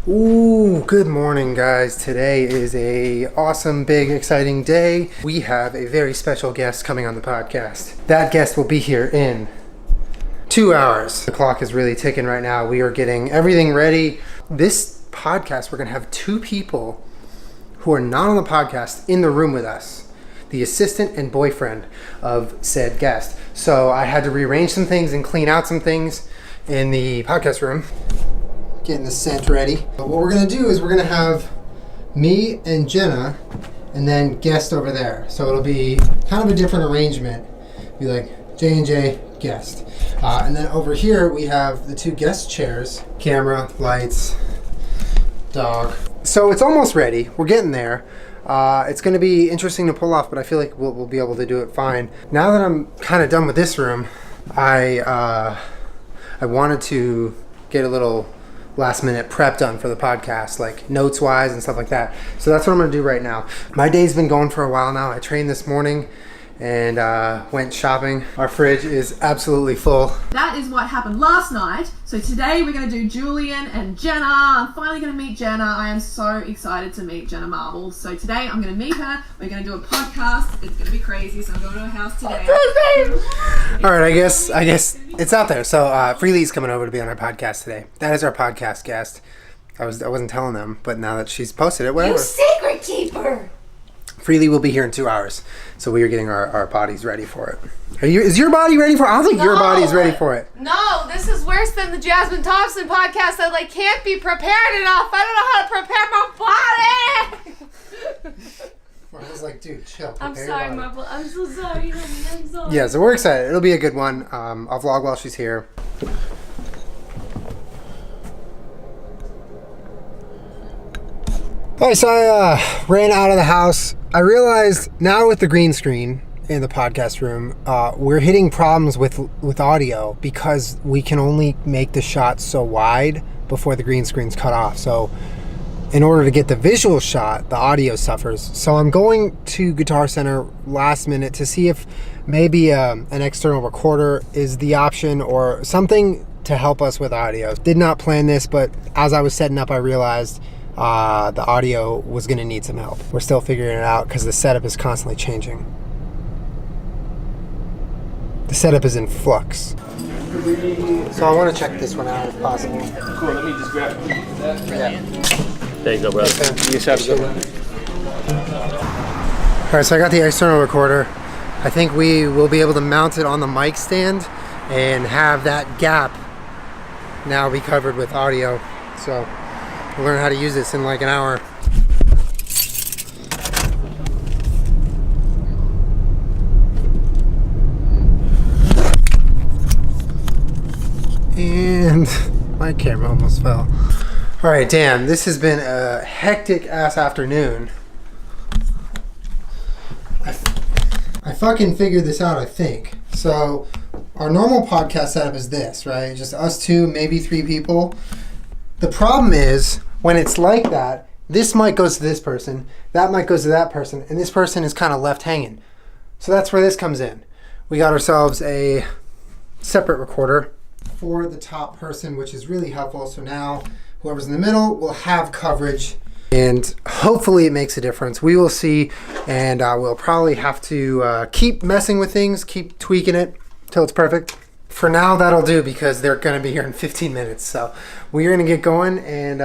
Ooh, good morning guys. Today is a awesome, big, exciting day. We have a very special guest coming on the podcast. That guest will be here in 2 hours. The clock is really ticking right now. We are getting everything ready. This podcast, we're gonna have two people who are not on the podcast in the room with us. The assistant and boyfriend of said guest. So I had to rearrange some things and clean out some things in the podcast room. Getting the scent ready. But what we're gonna do is we're gonna have me and Jenna and then guest over there. So it'll be kind of a different arrangement. Be like J&J guest. And then over here we have the two guest chairs. Camera, lights, dog. So it's almost ready. We're getting there. It's gonna be interesting to pull off, but I feel like we'll be able to do it fine. Now that I'm kind of done with this room, I wanted to get a little last minute prep done for the podcast, like notes wise and stuff like that. So that's what I'm gonna do right now. My day's been going for a while now. I trained this morning and went shopping. Our fridge is absolutely full. That is what happened last night. So today we're gonna do Julian and Jenna. I'm finally gonna meet Jenna. I am so excited to meet Jenna Marble. So today I'm gonna meet her. We're gonna do a podcast. It's gonna be crazy. So I'm going to her house today. All right, I guess it's out there. So Freelee's coming over to be on our podcast today. That is our podcast guest. I wasn't telling them, but now that she's posted it, whatever. You secret keeper! Freelee will be here in 2 hours, so we are getting our bodies ready for it. Is your body ready for it? I don't think your body's ready for it. No, this is worse than the Jasmine Thompson podcast that can't be prepared enough. I don't know how to prepare my body. I was like, dude, chill. I'm sorry, Marble. I'm so sorry, honey. I'm sorry. Yeah, so we're excited. It'll be a good one. I'll vlog while she's here. Alright, so I ran out of the house. I realized now with the green screen in the podcast room, we're hitting problems with audio because we can only make the shot so wide before the green screen's cut off. So in order to get the visual shot, the audio suffers. So I'm going to Guitar Center last minute to see if maybe an external recorder is the option or something to help us with audio. Did not plan this, but as I was setting up, I realized the audio was going to need some help. We're still figuring it out because the setup is constantly changing. The setup is in flux. So I want to check this one out if possible. Cool, let me just grab that. Yeah. There you go, brother. Okay. You just have a good one. Alright, so I got the external recorder. I think we will be able to mount it on the mic stand and have that gap now be covered with audio. So we'll learn how to use this in like an hour. And my camera almost fell. All right, damn, this has been a hectic ass afternoon. I fucking figured this out, I think. So our normal podcast setup is this, right? Just us two, maybe three people. The problem is when it's like that, this mic goes to this person, that mic goes to that person, and this person is kind of left hanging. So that's where this comes in. We got ourselves a separate recorder for the top person, which is really helpful. So now whoever's in the middle will have coverage, and hopefully it makes a difference. We will see, and we'll probably have to keep messing with things, keep tweaking it till it's perfect. For now, that'll do because they're going to be here in 15 minutes. So we're going to get going and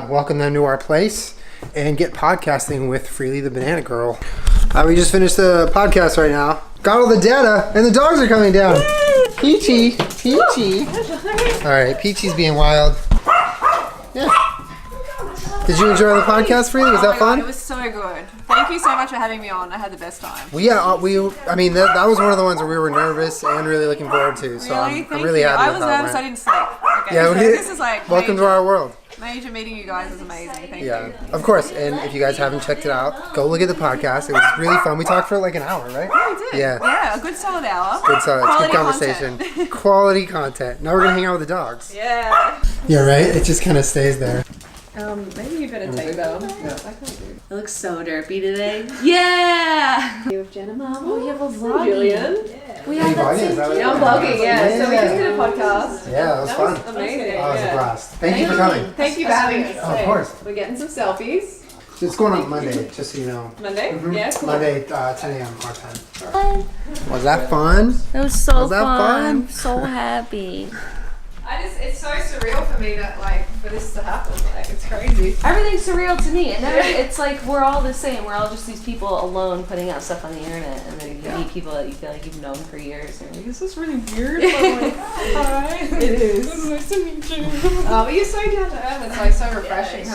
welcome them to our place and get podcasting with Freelee the Banana Girl. We just finished the podcast right now. Got all the data, and the dogs are coming down. Peachy. All right, Peachy's being wild. Yeah. Did you enjoy the podcast, Freelee? Was that fun? It was so good. Thank you so much for having me on. I had the best time. Well, yeah, I mean, that was one of the ones where we were nervous and really looking forward to. So I'm really happy I with was how it nervous. I went. didn't sleep. Okay, Yeah, so we this is like welcome to our world. Major meeting you guys is amazing. Thank you. Yeah, of course. And if you guys haven't checked it out, go look at the podcast. It was really fun. We talked for like an hour, right? Yeah, we did. Yeah. Yeah, a good solid hour. Good, so it's good Quality conversation. content. Quality content. Now we're gonna hang out with the dogs. Yeah. Yeah, right. It just kind of stays there. Maybe you better take them. Yeah. I can't do. It looks so derpy today. Yeah! You have Jenna Marble. Oh, you have a vlog. Julian. Yeah. We Hey, had that buddy, same is that what kid. Yeah, I'm vlogging, yeah. So we just did a podcast. Yeah, that was That fun. was amazing. Oh, it was a yeah. blast. Thank you for coming. Thank you for having us. Oh, of course. We're getting some selfies. It's going on Monday, just so you know. Monday? Mhm. Yeah, cool. Monday, 10 a.m. our time. Was that fun? It was so Was that fun? So happy. It's so surreal for me that for this to happen. It's crazy. Everything's surreal to me, and then it's like we're all the same. We're all just these people alone putting out stuff on the internet, and then you meet people that you feel like you've known for years, and you're like, "Is this really weird?" But I'm like, "Hi, It is. it's nice to meet you." But you're so down to earth. It's so refreshing.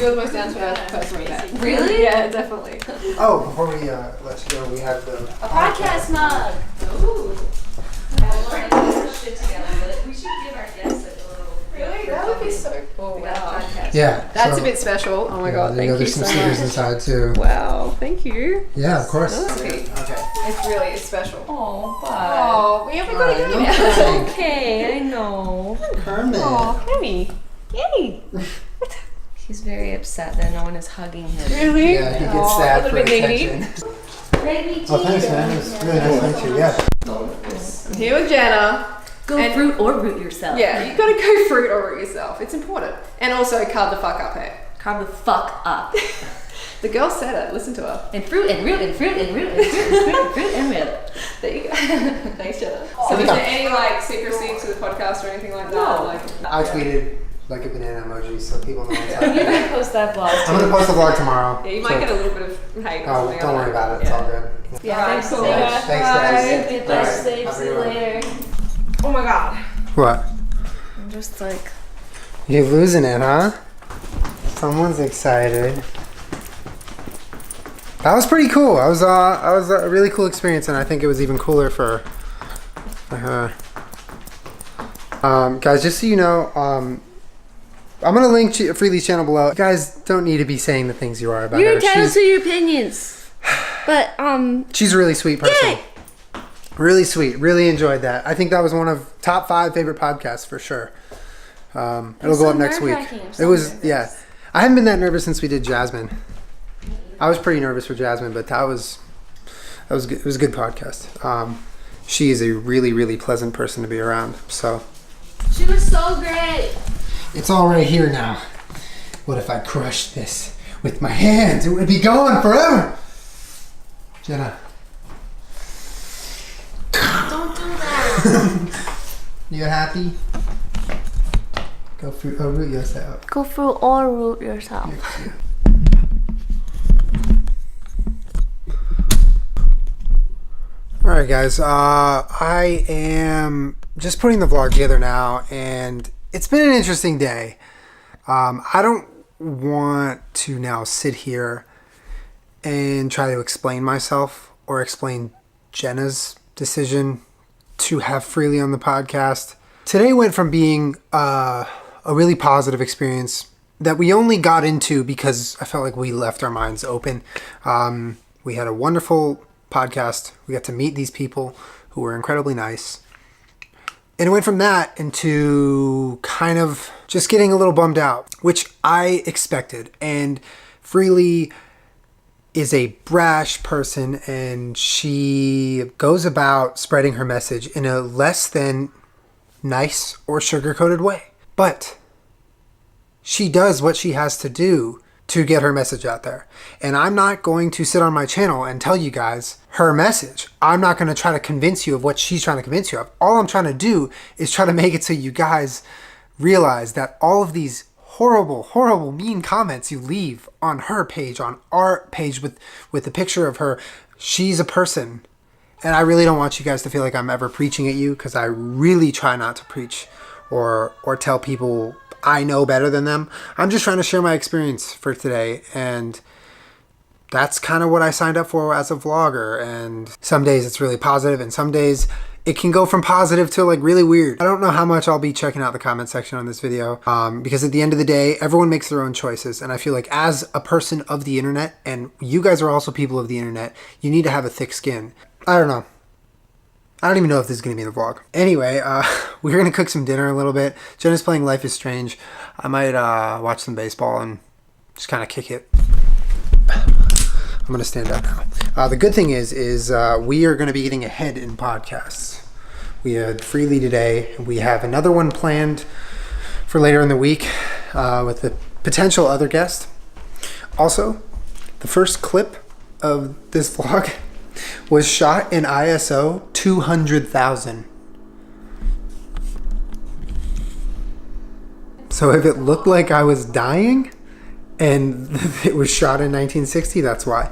You're the most down to earth person we met. Really? Yeah, definitely. Oh, before we let you go, we have the A podcast mug. Ooh. Shit together. We should give our guests like a little. Really? That would be so cool. Wow. Yeah. That's so- a bit special. Oh my god, there you go. thank you There's some so stickers much. inside too. Wow, thank you. Yeah, of course. That's sweet. Okay. It's special. Oh, bye. Oh, we haven't got to Alright, go no yet. kidding. Okay, I know. Kermit. Oh, Kenny. Yay. He's very upset that no one is hugging him. Really? Yeah, he gets Oh, sad a for little bit needy. attention. Maybe Oh, thanks, man. It was really nice to meet you. Yeah. I'm here with Jenna. Go And- fruit or root yourself. Yeah, you gotta go fruit or root yourself. It's important. And also carve the fuck up, hey. Carve the fuck up. The girl said it. Listen to her. And fruit and root and fruit and root and fruit and fruit and fruit and root. There you go. Thanks, Jenna. So is there any secrecy to the podcast or anything like that? No. I tweeted like a banana emoji so people know what's You happening. can post that vlog. I'm gonna post a vlog tomorrow. Yeah, you so- might get a little bit of hate or Oh, something. don't worry about it. It's all good. Yeah, Alright, thanks so so much. Thanks, guys. Get Alright, those safe. have a See good you one. later. Oh my god. What? I'm just like. You're losing it, huh? Someone's excited. That was pretty cool. That was a really cool experience, and I think it was even cooler for her. Guys, just so you know, I'm gonna link Freelee's channel below. You guys don't need to be saying the things you are about You're her. entitled to your opinions. But, She's a really sweet person. Really sweet. Really enjoyed that. I think that was one of top 5 favorite podcasts for sure. It'll go so up next week. nerve-wracking. I'm It so was, nervous. yeah. I haven't been that nervous since we did Jasmine. I was pretty nervous for Jasmine, but that was good. It was a good podcast. She is a really, really pleasant person to be around. So she was so great. it's all right here now. What if I crushed this with my hands? It would be gone forever. Jenna. Don't do that. You happy? Go fruit or root yourself. Go fruit or root yourself. All right, guys. I am just putting the vlog together now, and it's been an interesting day. I don't want to now sit here and try to explain myself or explain Jenna's decision to have Freelee on the podcast. Today went from being a really positive experience that we only got into because I felt like we left our minds open. We had a wonderful podcast. We got to meet these people who were incredibly nice. And it went from that into kind of just getting a little bummed out, which I expected. And Freelee is a brash person, and she goes about spreading her message in a less than nice or sugar-coated way. But she does what she has to do to get her message out there. And I'm not going to sit on my channel and tell you guys her message. I'm not going to try to convince you of what she's trying to convince you of. All I'm trying to do is try to make it so you guys realize that all of these horrible, horrible, mean comments you leave on her page, on our page with the picture of her, she's a person. And I really don't want you guys to feel like I'm ever preaching at you, because I really try not to preach or tell people I know better than them. I'm just trying to share my experience for today, and that's kind of what I signed up for as a vlogger. And some days it's really positive, and some days it can go from positive to like really weird. I don't know how much I'll be checking out the comment section on this video, because at the end of the day, everyone makes their own choices. And I feel like as a person of the internet, and you guys are also people of the internet, you need to have a thick skin. I don't know. I don't even know if this is going to be in the vlog. Anyway, we're going to cook some dinner a little bit. Jenna's playing Life is Strange. I might watch some baseball and just kind of kick it. I'm going to stand up now. The good thing is we are going to be getting ahead in podcasts. We had Freelee today. We have another one planned for later in the week with a potential other guest. Also, the first clip of this vlog was shot in ISO 200,000. So if it looked like I was dying and it was shot in 1960, that's why.